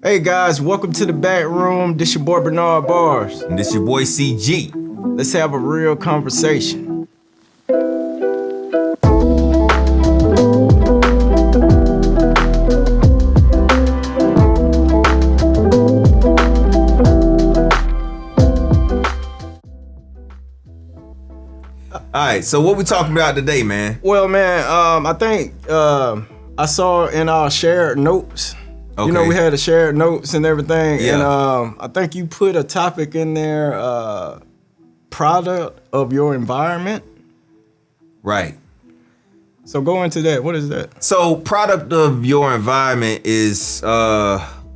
Hey guys, welcome to the Backroom. This your boy Bernard Bars. And this your boy CG. Let's have a real conversation. All right, so what we talking about today, man? Well, man, I think I saw in our shared notes. Okay. You know, we had the shared notes and everything, Yeah. and I think you put a topic in there, product of your environment. Right. So go into that. What is that? So product of your environment is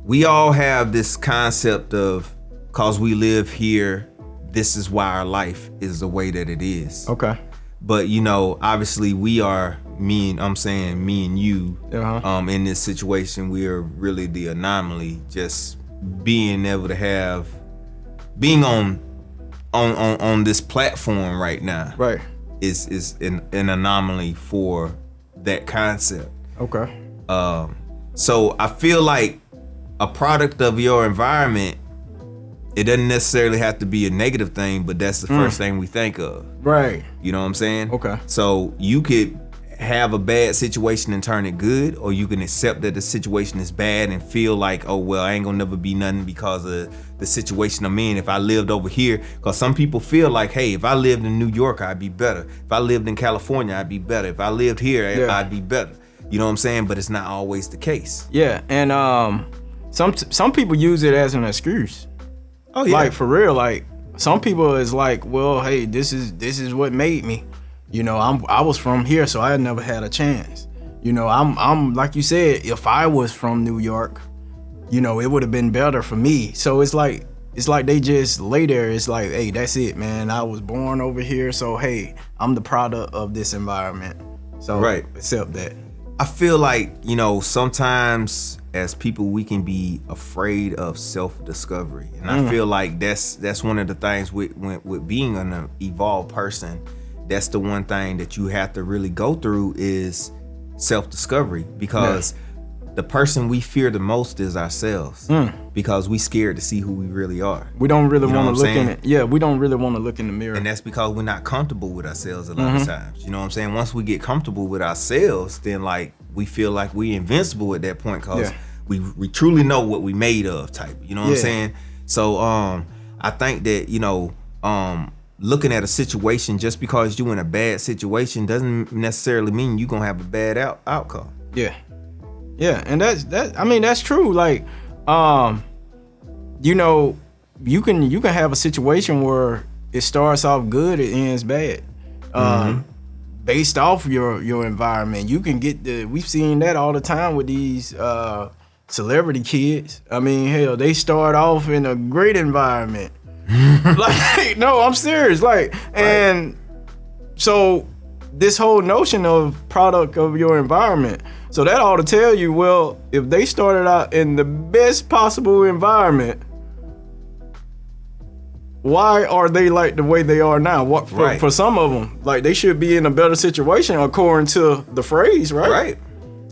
we all have this concept of, cause we live here, this is why our life is the way that it is. Okay. But you know, obviously we are me and you in this situation, we are really the anomaly. Just being able to being on this platform right now. Right. Is an anomaly for that concept. Okay. So I feel like a product of your environment, it doesn't necessarily have to be a negative thing, but that's the first thing we think of. Right. You know what I'm saying? Okay. So you could have a bad situation and turn it good, or you can accept that the situation is bad and feel like, oh, well, I ain't gonna never be nothing because of the situation I'm in. If I lived over here, because some people feel like, hey, if I lived in New York, I'd be better. If I lived in California, I'd be better. If I lived here, I'd be better. You know what I'm saying? But it's not always the case. Yeah, and some people use it as an excuse. Oh yeah. Like for real, like some people is like, well, hey, this is what made me. You know, I was from here, so I never had a chance. You know, I'm like you said, if I was from New York, you know, it would have been better for me. So it's like they just lay there. It's like, hey, that's it, man. I was born over here, so hey, I'm the product of this environment. So right. Accept that. I feel like, you know, sometimes as people, we can be afraid of self-discovery. And I feel like that's one of the things with being an evolved person. That's the one thing that you have to really go through is self-discovery, because the person we fear the most is ourselves, because we scared to see who we really are. We don't really want to look in it. Yeah, we don't really want to look in the mirror. And that's because we're not comfortable with ourselves a lot of times. You know what I'm saying? Once we get comfortable with ourselves, then like we feel like we invincible at that point, because we truly know what we made of type. You know what I'm saying? So I think that, you know, looking at a situation just because you're in a bad situation doesn't necessarily mean you're gonna have a bad outcome. Yeah, and that's true. Like, you know, you can have a situation where it starts off good, it ends bad, based off your environment. You can get we've seen that all the time with these celebrity kids. I mean, hell, they start off in a great environment. Like, no, I'm serious. Like, and so this whole notion of product of your environment, so that ought to tell you, well, if they started out in the best possible environment, why are they like the way they are now? What for some of them, like they should be in a better situation according to the phrase, right? Right.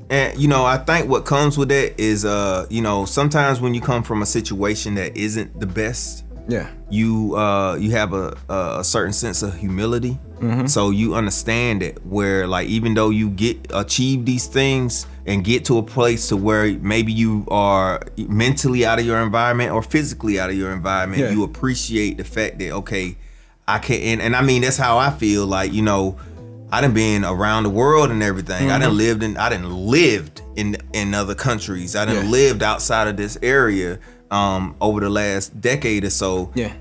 And you know, I think what comes with that is, you know, sometimes when you come from a situation that isn't the best, you have a certain sense of humility. So you understand it, where like even though you achieve these things and get to a place to where maybe you are mentally out of your environment or physically out of your environment, you appreciate the fact that, okay, I can, and I mean that's how I feel. Like, you know, I done been around the world and everything. I done lived in other countries. I done lived outside of this area over the last decade or so. But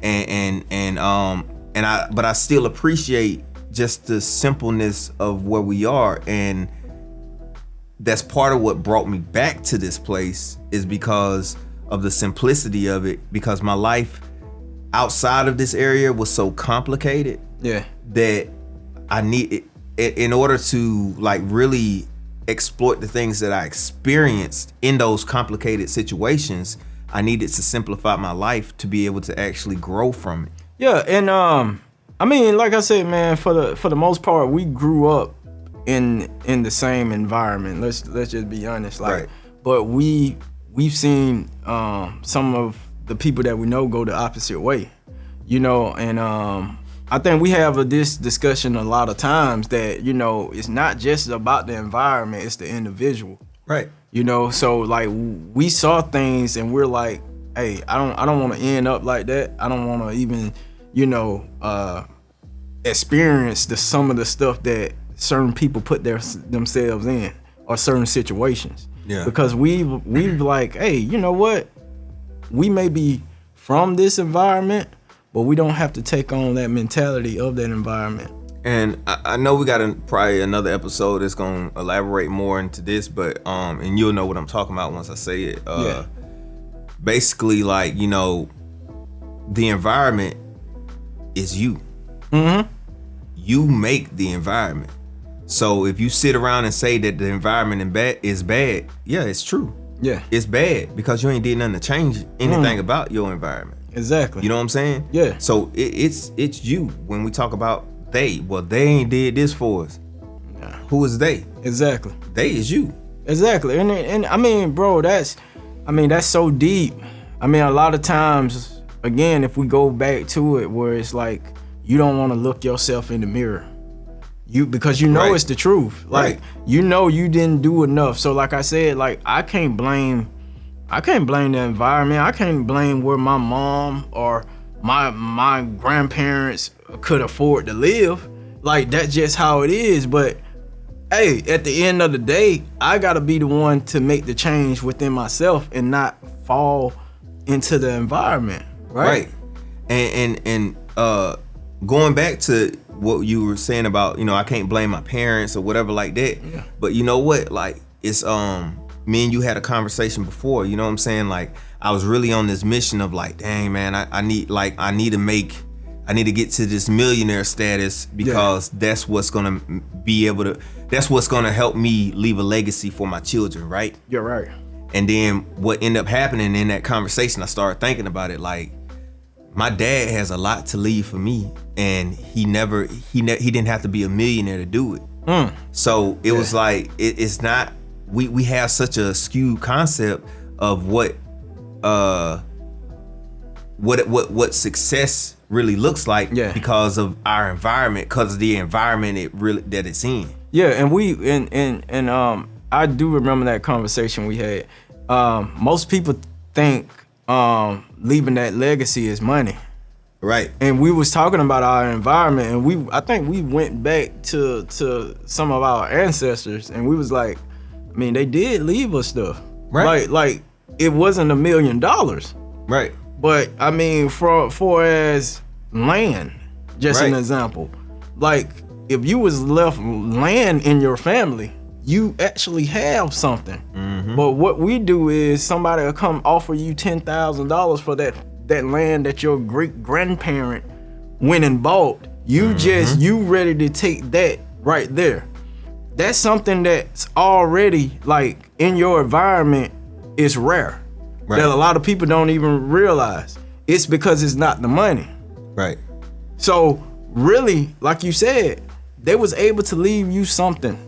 I still appreciate just the simpleness of where we are, and that's part of what brought me back to this place, is because of the simplicity of it, because my life outside of this area was so complicated that I need it in order to like really exploit the things that I experienced in those complicated situations. I needed to simplify my life to be able to actually grow from it. Yeah, and I mean, like I said, man, for the most part, we grew up in the same environment. Let's just be honest, like, but we we've seen some of the people that we know go the opposite way, you know, and I think we have this discussion a lot of times that, you know, it's not just about the environment, it's the individual. Right. You know, so like we saw things and we're like, hey, I don't want to end up like that. I don't want to even, you know, experience some of the stuff that certain people put themselves in or certain situations. Yeah. Because we've like, hey, you know what? We may be from this environment, but we don't have to take on that mentality of that environment. And I know we got probably another episode that's gonna elaborate more into this, but and you'll know what I'm talking about once I say it. Basically, like, you know, the environment is you. Mm-hmm. You make the environment. So if you sit around and say that the environment is bad, yeah, it's true. Yeah, it's bad because you ain't did nothing to change anything about your environment. Exactly. You know what I'm saying? Yeah. So it's you. When we talk about they ain't did this for us. Nah. Who is they? Exactly. They is you. Exactly. And I mean, bro, that's so deep. I mean, a lot of times, again, if we go back to it, where it's like you don't want to look yourself in the mirror. Because you know right. It's the truth. Like, right. You know you didn't do enough. So like I said, like I can't blame the environment. I can't blame where my mom or my grandparents could afford to live. Like, that's just how it is. But hey, at the end of the day, I gotta be the one to make the change within myself and not fall into the environment. Right. And going back to what you were saying about, you know, I can't blame my parents or whatever like that. Yeah. But you know what? Like, it's me and you had a conversation before, you know what I'm saying? Like, I was really on this mission of like, dang man, I need to get to this millionaire status because that's what's gonna help me leave a legacy for my children, right? You're right. And then what ended up happening in that conversation, I started thinking about it, like, my dad has a lot to leave for me, and he didn't have to be a millionaire to do it. So it was like it's not, we have such a skewed concept of what success really looks like because of our environment, because of the environment that it's in. Yeah, and I do remember that conversation we had. Most people think leaving that legacy is money. Right. And we was talking about our environment, and I think we went back to some of our ancestors, and we was like, I mean, they did leave us stuff. Right. Like it wasn't $1 million. Right. But I mean, for as land, just an example, like if you was left land in your family, you actually have something. Mm-hmm. But what we do is somebody will come offer you $10,000 for that land that your great grandparent went and bought. You you ready to take that right there. That's something that's already like in your environment is rare. Right. That a lot of people don't even realize. It's because it's not the money. Right. So really, like you said, they was able to leave you something.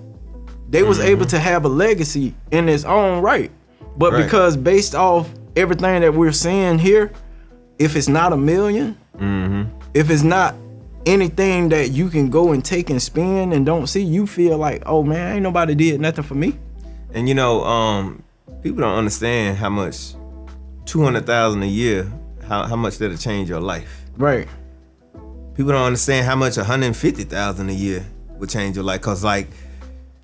They was able to have a legacy in its own right. But because based off everything that we're seeing here, if it's not $1 million, if it's not anything that you can go and take and spend and don't see, you feel like, oh man, ain't nobody did nothing for me. And you know, people don't understand how much $200,000 a year, how much that'll change your life. Right. People don't understand how much $150,000 a year would change your life. Cause like,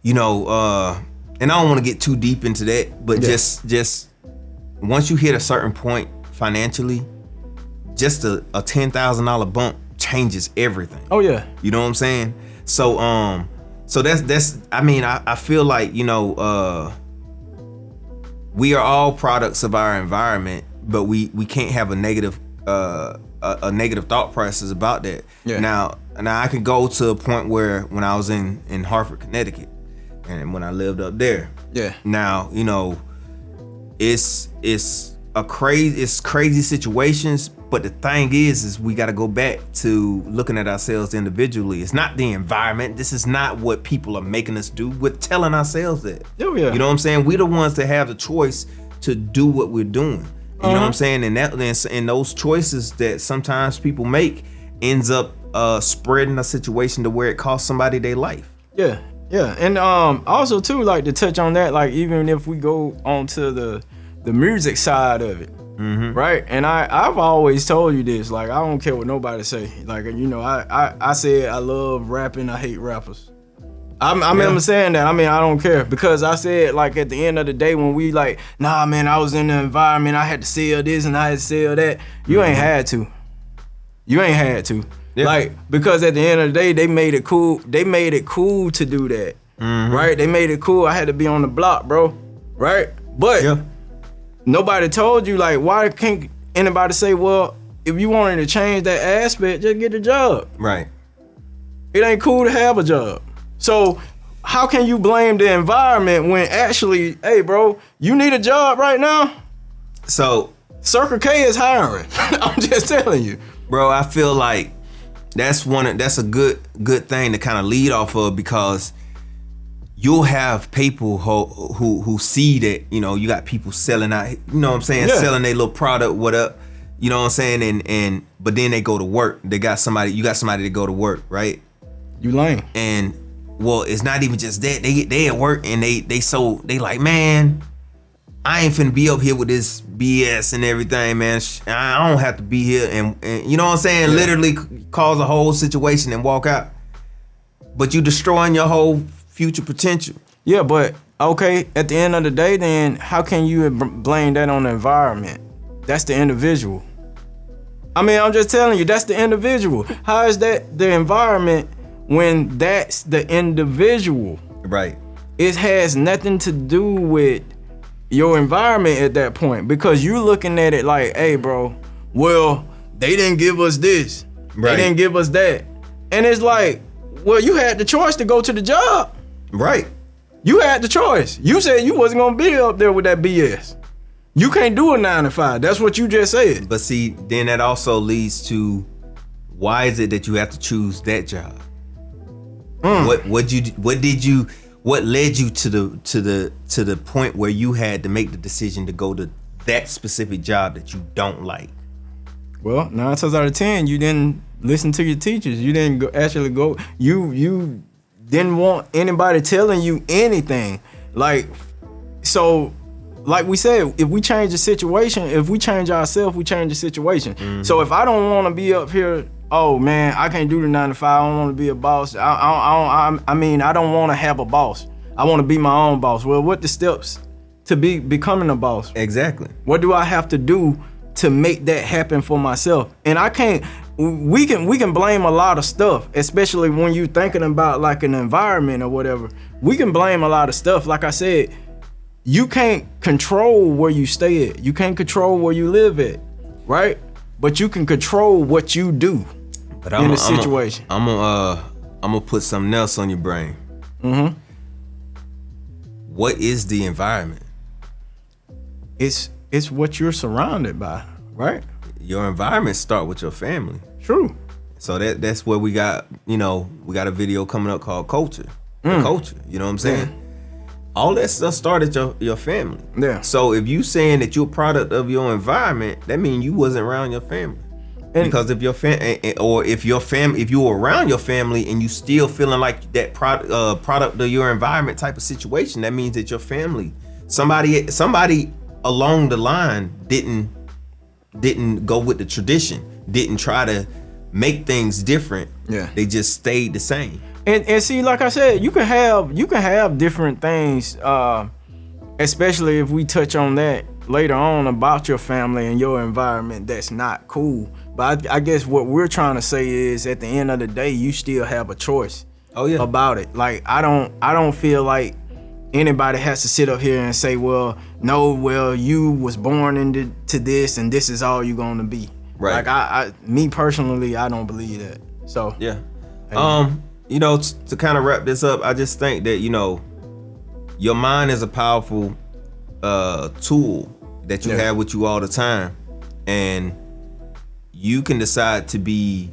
you know, and I don't want to get too deep into that, but just once you hit a certain point financially, just a $10,000 bump changes everything. Oh yeah. You know what I'm saying? So that's I mean, I feel like, you know, we are all products of our environment, but we can't have a negative thought process about that. Yeah. Now I can go to a point where when I was in Hartford, Connecticut, and when I lived up there. Yeah. Now, you know, it's crazy situations, but the thing is we got to go back to looking at ourselves individually. It's not the environment. This is not what people are making us do. We're telling ourselves that. Oh yeah. You know what I'm saying? We're the ones that have the choice to do what we're doing. You know what I'm saying? And those choices that sometimes people make ends up spreading a situation to where it costs somebody their life. Yeah. And also too, like to touch on that, like even if we go on to the music side of it, right? And I've always told you this, like I don't care what nobody say. Like, you know, I said I love rapping, I hate rappers. I remember saying that. I mean, I don't care, because I said, like, at the end of the day, when we like, nah, man, I was in the environment, I had to sell this and I had to sell that. You ain't had to. Yeah. Like, because at the end of the day, they made it cool. They made it cool to do that, right? They made it cool. I had to be on the block, bro, right? But nobody told you, like, why can't anybody say, well, if you wanted to change that aspect, just get a job. Right. It ain't cool to have a job. So how can you blame the environment when actually, hey, bro, you need a job right now? So Circle K is hiring. I'm just telling you. Bro, I feel like that's a good thing to kind of lead off of, because you'll have people who see that, you know, you got people selling out, you know what I'm saying, selling their little product, what up, you know what I'm saying, and but then they go to work. You got somebody to go to work, right? You lame. And well, it's not even just that. They at work and they like, man, I ain't finna be up here with this BS and everything, man. I don't have to be here, and you know what I'm saying? Yeah. Literally cause a whole situation and walk out. But you destroying your whole future potential. Yeah, but okay, at the end of the day, then how can you blame that on the environment? That's the individual. I mean, I'm just telling you, that's the individual. How is that the environment when that's the individual? Right. It has nothing to do with your environment at that point, because you're looking at it like, hey, bro, well, they didn't give us this. Right. They didn't give us that. And it's like, well, you had the choice to go to the job. Right. You had the choice. You said you wasn't gonna be up there with that BS. You can't do a 9 to 5. That's what you just said. But see, then that also leads to, why is it that you have to choose that job? What led you to the point where you had to make the decision to go to that specific job that you don't like? Well, 9 times out of 10, you didn't listen to your teachers. You didn't go. You didn't want anybody telling you anything. Like, so, like we said, if we change the situation, if we change ourselves, we change the situation. So if I don't want to be up here, oh man, I can't do the 9 to 5. I don't want to be a boss. I mean, I don't want to have a boss. I want to be my own boss. Well, what the steps to becoming a boss? Exactly. What do I have to do to make that happen for myself? And I can't. We can blame a lot of stuff, especially when you're thinking about like an environment or whatever. We can blame a lot of stuff. Like I said, you can't control where you stay at. You can't control where you live at, right? But you can control what you do in a situation. I'm gonna put something else on your brain. What is the environment? It's what you're surrounded by, right? Your environment start with your family. True. So that's where we got a video coming up called Culture. The culture, you know what I'm saying? Yeah. All that stuff started your family. Yeah. So if you saying that you're a product of your environment, that means you wasn't around your family. And because if if you were around your family and you still feeling like that product of your environment type of situation, that means that your family, somebody along the line didn't go with the tradition, didn't try to make things different. Yeah. They just stayed the same. And see, like I said, you can have different things, especially if we touch on that later on about your family and your environment that's not cool. But I guess what we're trying to say is, at the end of the day, you still have a choice. About it. Like, I don't feel like anybody has to sit up here and say, well, you was born into this and this is all you're gonna be. Right. Like me personally, I don't believe that. So yeah. You know, to kind of wrap this up, I just think that, you know, your mind is a powerful tool that you have with you all the time, and you can decide to be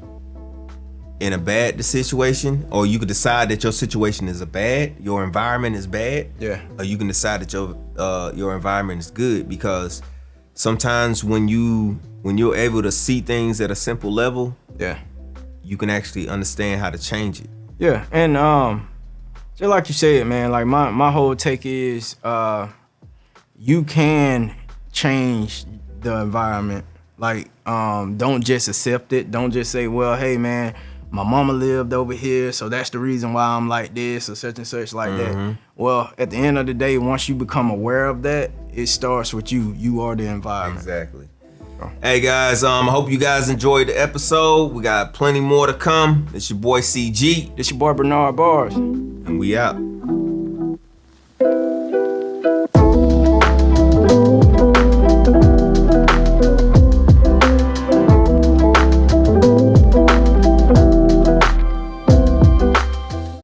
in a bad situation, or you could decide that your situation is your environment is bad. Yeah. Or you can decide that your environment is good, because sometimes when you're able to see things at a simple level, yeah, you can actually understand how to change it. Yeah, and just like you said, man, like my whole take is you can change the environment. Like, don't just accept it. Don't just say, well, hey man, my mama lived over here, so that's the reason why I'm like this or such and such like that. Well, at the end of the day, once you become aware of that, it starts with you. You are the environment. Exactly. Hey guys, I hope you guys enjoyed the episode. We got plenty more to come. It's your boy CG. It's your boy Bernard Bars. And we out.